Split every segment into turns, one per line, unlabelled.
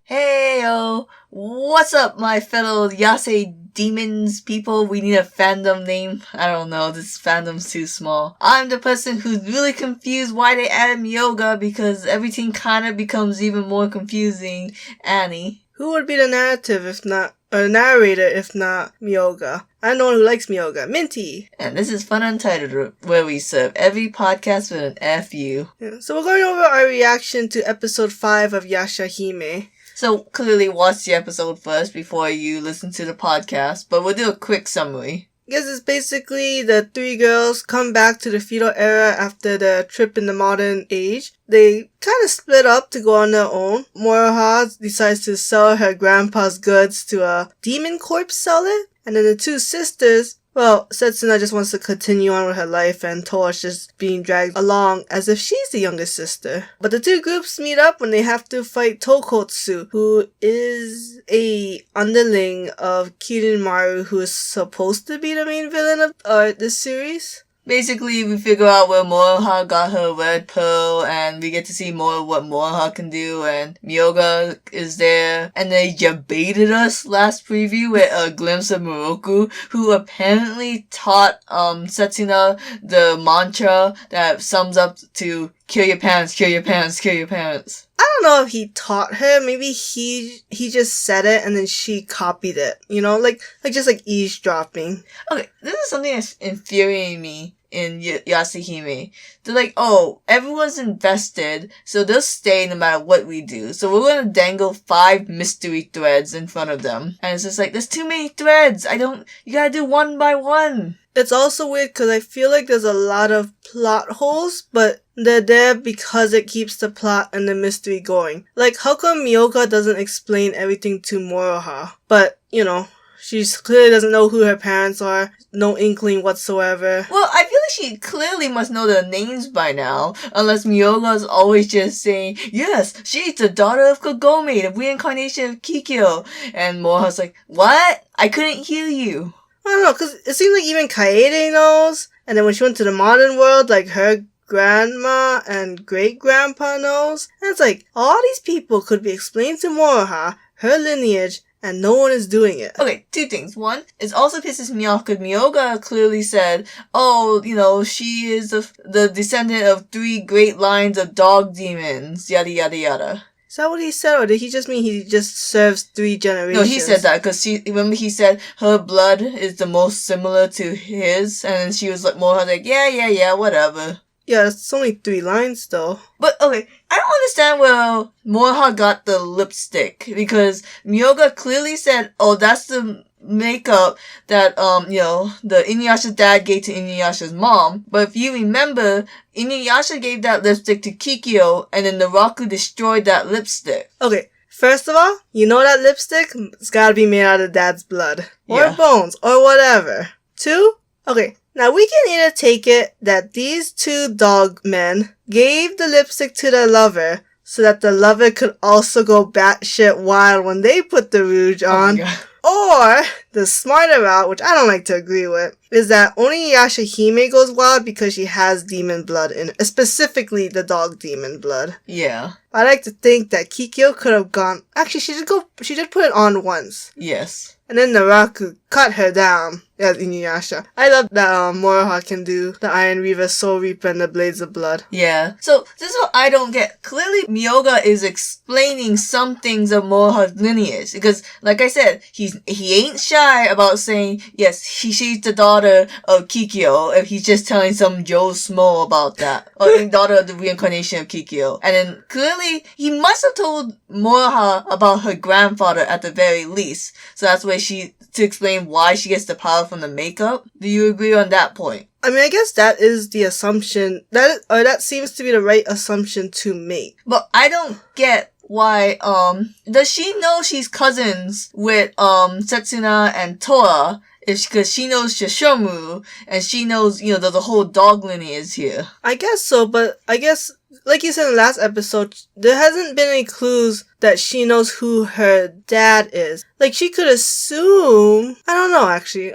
Heyo! What's up, my fellow Yase demons people? We need a fandom name. I don't know, this fandom's too small. I'm the person who's really confused why they added Myoga because everything kinda becomes even more confusing. Annie.
Who would be the narrator if not Myoga? I'm the one who likes Myoga. Minty!
And this is FunUntitled, where we serve every podcast with an FU.
Yeah, so we're going over our reaction to episode 5 of Yashahime.
So clearly watch the episode first before you listen to the podcast, but we'll do a quick summary.
I guess it's basically the three girls come back to the feudal era after their trip in the modern age. They kind of split up to go on their own. Moroha decides to sell her grandpa's goods to a demon corpse seller. And then the two sisters, well, Setsuna just wants to continue on with her life and Toa's just being dragged along as if she's the youngest sister. But the two groups meet up when they have to fight Tokotsu, who is a underling of Kirinmaru, who is supposed to be the main villain of this series.
Basically, we figure out where Moroha got her red pearl, and we get to see more of what Moroha can do, and Myoga is there. And they baited us last preview with a glimpse of Moroku, who apparently taught Setsuna the mantra that sums up to kill your parents, kill your parents, kill your parents.
I don't know if he taught her. Maybe he just said it and then she copied it. You know, like eavesdropping.
Okay, this is something that's infuriating me in Yashahime. They're like, oh, everyone's invested, so they'll stay no matter what we do. So we're gonna dangle 5 mystery threads in front of them. And it's just like, there's too many threads. You gotta do one by one.
It's also weird because I feel like there's a lot of plot holes, but they're there because it keeps the plot and the mystery going. Like, how come Myoga doesn't explain everything to Moroha? But, you know, she clearly doesn't know who her parents are. No inkling whatsoever.
Well, I feel like she clearly must know their names by now. Unless Myoga's always just saying, yes, she's the daughter of Kagome, the reincarnation of Kikyo. And Moroha's like, what? I couldn't hear you.
I don't know, because it seems like even Kaede knows. And then when she went to the modern world, like, her grandma and great-grandpa knows. And it's like, all these people could be explained to Moroha, her lineage, and no one is doing it.
Okay, 2 things. One, it also pisses me off because Myoga clearly said, oh, you know, she is the descendant of 3 great lines of dog demons, yada yada yada.
Is that what he said, or did he just mean he just serves 3 generations?
No, he said that because remember he said her blood is the most similar to his, and then she was like, more like, yeah, whatever.
Yeah, it's only 3 lines though.
But, okay, I don't understand where Moroha got the lipstick, because Myoga clearly said, oh, that's the makeup that, the Inuyasha dad gave to Inuyasha's mom. But if you remember, Inuyasha gave that lipstick to Kikyo, and then Naraku destroyed that lipstick.
Okay, first of all, you know that lipstick? It's gotta be made out of dad's blood. Or bones, or whatever. 2? Okay, now we can either take it that these 2 dog men gave the lipstick to their lover, so that the lover could also go batshit wild when they put the rouge on. Or, the smarter route, which I don't like to agree with, is that only Yashahime goes wild because she has demon blood in it, specifically the dog demon blood.
Yeah.
I like to think that Kikyo could have gone... Actually, she did put it on once.
Yes.
And then Naraku cut her down as Inuyasha. I love that Moroha can do the Iron Reaver, Soul Reaper, and the Blades of Blood.
Yeah. So, this is what I don't get. Clearly, Myoga is explaining some things of Moroha's lineage. Because, like I said, he ain't shy about saying, yes, she's the daughter of Kikyo, if he's just telling some Joe Smo about that. Or the daughter of the reincarnation of Kikyo. And then, clearly, he must have told Moroha about her grandfather at the very least. So that's why to explain why she gets the power from the makeup. Do you agree on that point?
I mean, I guess that is the assumption. That seems to be the right assumption to make.
But I don't get why, does she know she's cousins with, Setsuna and Toa? Because she knows Shishomu, and she knows, there's a whole dog lineage here.
I guess so, but I guess, like you said in the last episode, there hasn't been any clues that she knows who her dad is. Like, she could assume... I don't know, actually.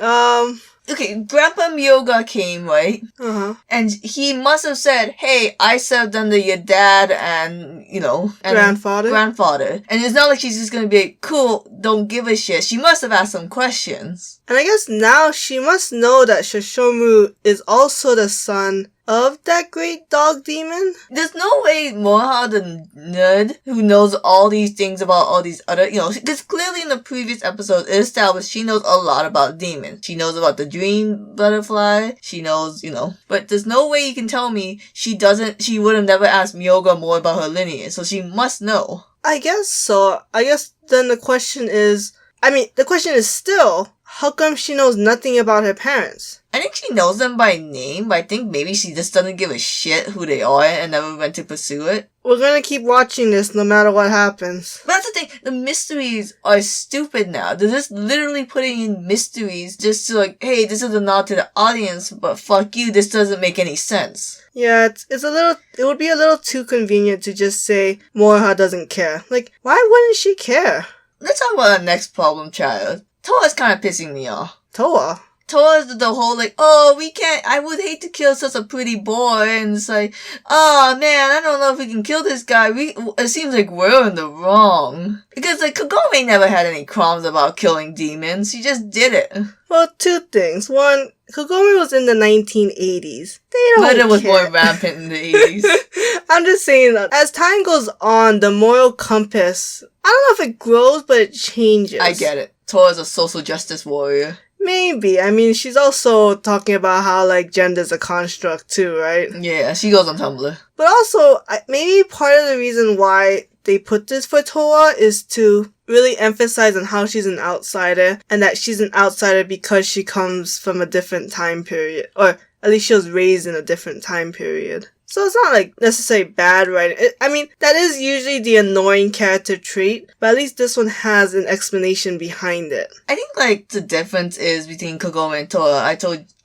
okay, Grandpa Myoga came, right?
Uh-huh.
And he must have said, hey, I served under your dad and, and grandfather. And it's not like she's just gonna be like, cool, don't give a shit. She must have asked some questions.
And I guess now she must know that Shoshomu is also the son of that great dog demon.
There's no way Moroha, the nerd who knows all these things about all these other, because clearly in the previous episode it established she knows a lot about demons. She knows about the dream butterfly. She knows, but there's no way you can tell me she would have never asked Myoga more about her lineage, so she must know.
I guess so. I guess then the question is still, how come she knows nothing about her parents?
I think she knows them by name, but I think maybe she just doesn't give a shit who they are and never went to pursue it.
We're gonna keep watching this no matter what happens.
But that's the thing, the mysteries are stupid now. They're just literally putting in mysteries just to like, hey, this is a nod to the audience, but fuck you, this doesn't make any sense.
Yeah, it would be a little too convenient to just say Moroha doesn't care. Like, why wouldn't she care?
Let's talk about our next problem child. Toa's kind of pissing me off. Toa's the whole like, oh, we can't, I would hate to kill such a pretty boy, and it's like, oh man, I don't know if we can kill this guy, it seems like we're in the wrong. Because like, Kagome never had any qualms about killing demons, she just did it.
Well, two things. One, Kagome was in the 1980s.
Murder was more rampant in the 80s.
I'm just saying that as time goes on, the moral compass, I don't know if it grows, but it changes.
I get it. Toa's a social justice warrior.
Maybe. I mean, she's also talking about how, like, gender's a construct, too, right?
Yeah, she goes on Tumblr.
But also, maybe part of the reason why they put this for Toa is to really emphasize on how she's an outsider, and that she's an outsider because she comes from a different time period. Or, at least she was raised in a different time period. So it's not like necessarily bad writing. That is usually the annoying character trait, but at least this one has an explanation behind it.
I think like the difference is between Kagome and Toa.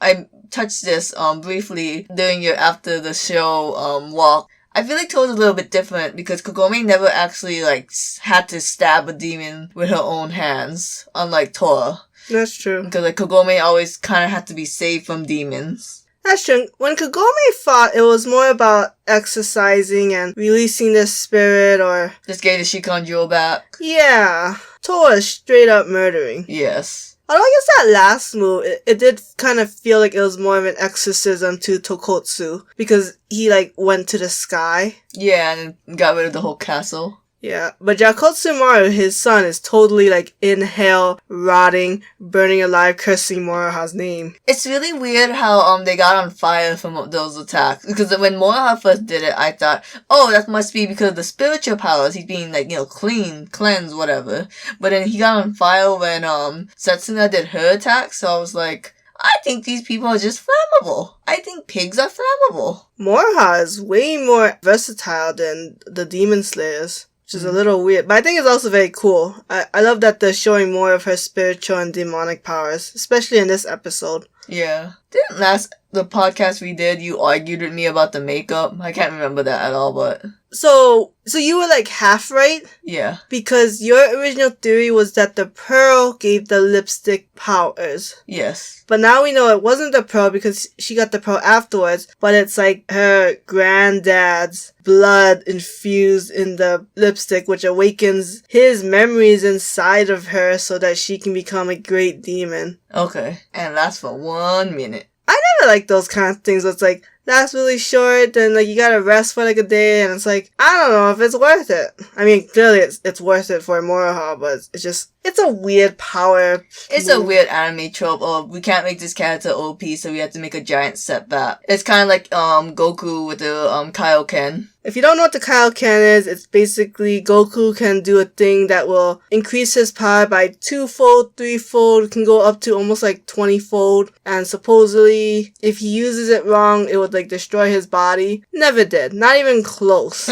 I touched this briefly during your after the show walk. I feel like Toa's a little bit different because Kagome never actually like had to stab a demon with her own hands, unlike Toa.
That's true.
Because like Kagome always kind of had to be saved from demons.
That's true. When Kagome fought, it was more about exercising and releasing the spirit or...
just getting the Shikanjo back.
Yeah. Toa is straight up murdering.
Yes.
Although I guess that last move, it did kind of feel like it was more of an exorcism to Tokotsu. Because he, like, went to the sky.
Yeah, and got rid of the whole castle.
Yeah, but Jakotsumaru, his son, is totally like in hell, rotting, burning alive, cursing Moroha's name.
It's really weird how they got on fire from those attacks. Because when Moroha first did it, I thought, oh, that must be because of the spiritual powers. He's being like, cleansed, whatever. But then he got on fire when Setsuna did her attack, so I was like, I think these people are just flammable. I think pigs are flammable.
Moroha is way more versatile than the Demon Slayers. Which is a little weird, but I think it's also very cool. I love that they're showing more of her spiritual and demonic powers, especially in this episode.
Yeah. Didn't the podcast we did, you argued with me about the makeup? I can't remember that at all, but...
So you were like half right?
Yeah.
Because your original theory was that the pearl gave the lipstick powers.
Yes.
But now we know it wasn't the pearl because she got the pearl afterwards, but it's like her granddad's blood infused in the lipstick, which awakens his memories inside of her so that she can become a great demon.
Okay. And lasts for 1 minute.
I never like those kind of things where it's like, that's really short, and like you gotta rest for like a day, and it's like, I don't know if it's worth it. I mean, clearly it's worth it for Moroha, but it's a weird power.
It's a weird anime trope. Oh, we can't make this character OP, so we have to make a giant setback. It's kind of like Goku with the Kaioken.
If you don't know what the Kaioken is, it's basically Goku can do a thing that will increase his power by 2-fold, 3-fold, can go up to almost like 20-fold. And supposedly, if he uses it wrong, it would like destroy his body. Never did. Not even close.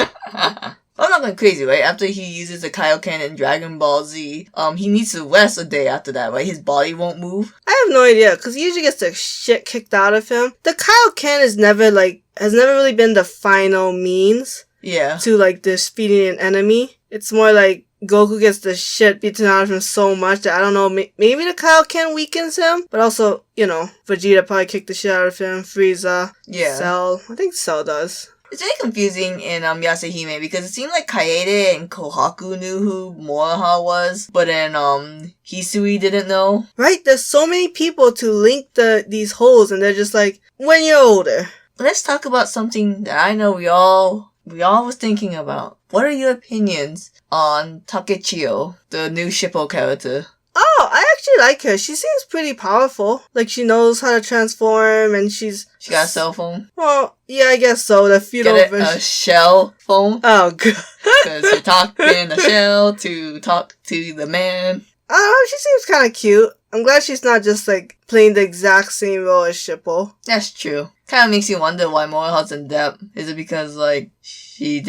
I'm not going crazy, right? After he uses the Kaioken in Dragon Ball Z, he needs to rest a day after that, right? His body won't move.
I have no idea, because he usually gets the shit kicked out of him. The Kaioken has never really been the final means
to
like defeating an enemy. It's more like Goku gets the shit beaten out of him so much that I don't know, maybe the Kaioken weakens him, but also, Vegeta probably kicked the shit out of him, Frieza, Cell, I think Cell does.
It's very confusing in Yashahime because it seemed like Kaede and Kohaku knew who Moroha was, but then Hisui didn't know.
Right, there's so many people to link these holes, and they're just like, when you're older.
Let's talk about something that I know we all was thinking about. What are your opinions on Takechiyo, the new Shippo character?
Oh, I actually like her. She seems pretty powerful. Like, she knows how to transform, and She
got a cell phone?
Well, yeah, I guess so. The feudal
version. A shell phone?
Oh, God.
Because you talk in a shell to talk to the man.
I don't know, she seems kind of cute. I'm glad she's not just, playing the exact same role as Shippo.
That's true. Kind of makes you wonder why Moroha's in debt. Is it because, she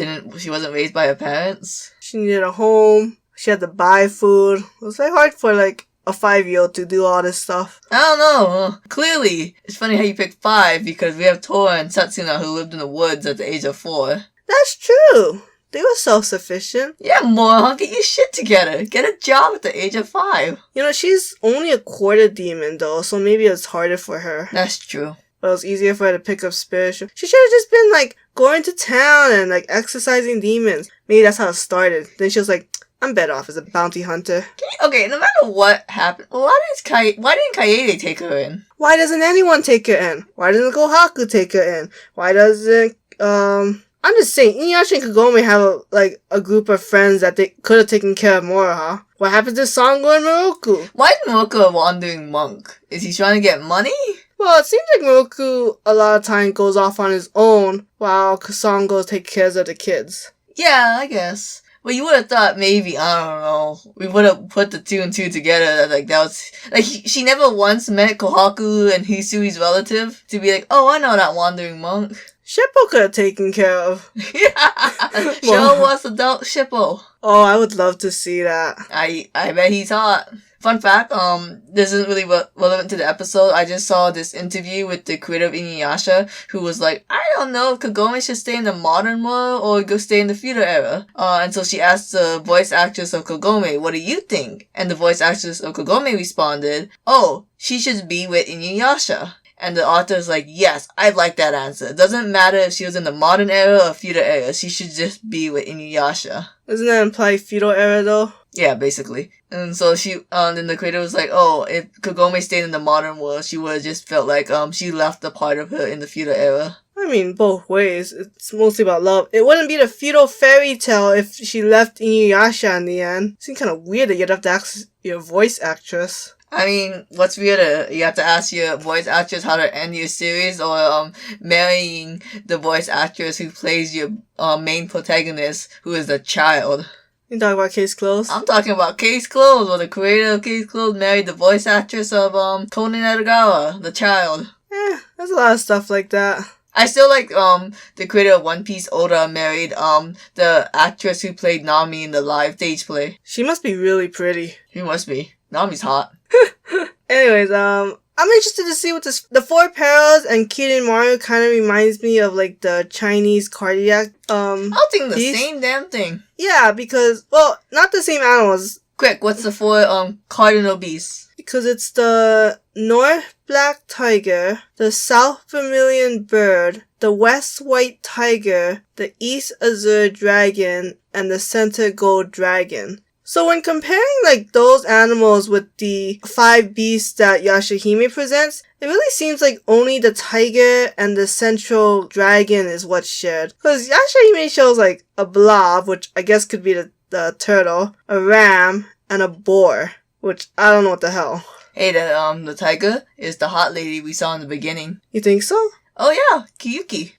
wasn't raised by her parents?
She needed a home. She had to buy food. It was very hard for, a 5-year-old to do all this stuff.
I don't know. Clearly, it's funny how you picked 5 because we have Tora and Satsuna who lived in the woods at the age of 4.
That's true. They were self-sufficient.
Yeah, Moroha, get your shit together. Get a job at the age of 5.
She's only a quarter demon, though, so maybe it's harder for her.
That's true.
But it was easier for her to pick up spiritual. She should have just been, going to town and, exercising demons. Maybe that's how it started. Then she was like, I'm better off as a bounty hunter.
Okay, no matter what happened, why didn't Kaede take her in?
Why doesn't anyone take her in? Why doesn't Kohaku take her in? Why doesn't, I'm just saying, Inuyasha and Kagome have a group of friends that they could have taken care of Moroha. What happened to Sango and Moroku?
Why is Moroku a wandering monk? Is he trying to get money?
Well, it seems like Moroku a lot of time goes off on his own while Sango takes care of the kids.
Yeah, I guess. Well, you would have thought maybe, I don't know, we would have put the 2 and 2 together, that was, she never once met Kohaku and Hisui's relative to be like, oh, I know that wandering monk.
Shippo could have taken care of.
Yeah, show us adult Shippo.
Oh, I would love to see that.
I bet he's hot. Fun fact, this isn't really relevant to the episode. I just saw this interview with the creator of Inuyasha, who was like, I don't know if Kagome should stay in the modern world or go stay in the feudal era. And so she asked the voice actress of Kagome, what do you think? And the voice actress of Kagome responded, oh, she should be with Inuyasha. And the author's like, yes, I like that answer. It doesn't matter if she was in the modern era or feudal era. She should just be with Inuyasha.
Doesn't that imply feudal era, though?
Yeah, basically. And so then the creator was like, oh, if Kagome stayed in the modern world, she would have just felt like, she left a part of her in the feudal era.
I mean, both ways. It's mostly about love. It wouldn't be the feudal fairy tale if she left Inuyasha in the end. It seems kind of weird that you'd have to ask your voice actress.
I mean, what's weirder? You have to ask your voice actress how to end your series, or marrying the voice actress who plays your main protagonist, who is a child.
You talking about Case Closed?
I'm talking about Case Closed, where the creator of Case Closed married the voice actress of Conan Edogawa, the child.
There's a lot of stuff like that.
I still like the creator of One Piece, Oda, married the actress who played Nami in the live stage play.
She must be really pretty.
She must be. Nami's hot.
Anyways, I'm interested to see what the 4 Perils and Kirin Maru kind of reminds me of the Chinese cardiac
I'll think the same damn thing.
Yeah, because not the same animals.
Quick, what's the 4 cardinal beasts?
Because it's the North Black Tiger, the South Vermilion Bird, the West White Tiger, the East Azure Dragon, and the Center Gold Dragon. So when comparing those animals with the 5 beasts that Yashahime presents, it really seems like only the tiger and the central dragon is what's shared. Because Yashahime shows a blob, which I guess could be the turtle, a ram, and a boar, which I don't know what the hell.
Hey, the tiger is the hot lady we saw in the beginning.
You think so?
Oh yeah, Kiyuki.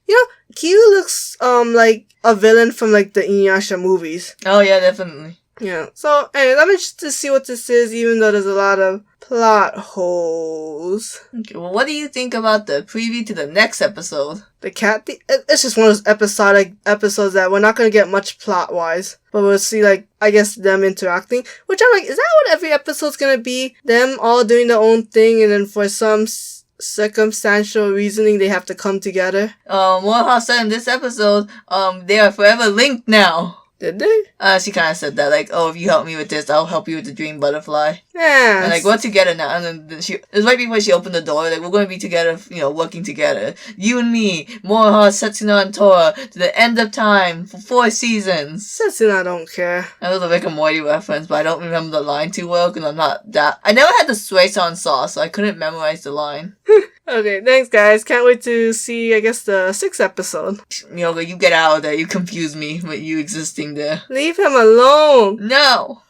Kyu looks like a villain from the Inuyasha movies.
Oh yeah, definitely.
Yeah, so anyways, I'm interested to see what this is, even though there's a lot of plot holes.
Okay, well, what do you think about the preview to the next episode?
The cat it's just one of those episodic episodes that we're not going to get much plot-wise. But we'll see, I guess, them interacting. Which I'm like, is that what every episode's going to be? Them all doing their own thing, and then for some circumstantial reasoning, they have to come together?
Moroha said in this episode, they are forever linked now.
Did they?
She kind of said that, like, oh, if you help me with this, I'll help you with the dream butterfly.
Yeah.
And, like, we're together now. And then it was right before she opened the door, like, we're going to be together, working together. You and me, Moroha, Setsuna, and Tora, to the end of time, for 4 seasons.
Setsuna don't care.
That was a Rick and Morty reference, but I don't remember the line too well, because I'm not that... I never had the soy-san sauce, so I couldn't memorize the line.
Okay, thanks guys. Can't wait to see, I guess, the 6th episode.
Myoga, you get out of there. You confuse me with you existing there.
Leave him alone!
No!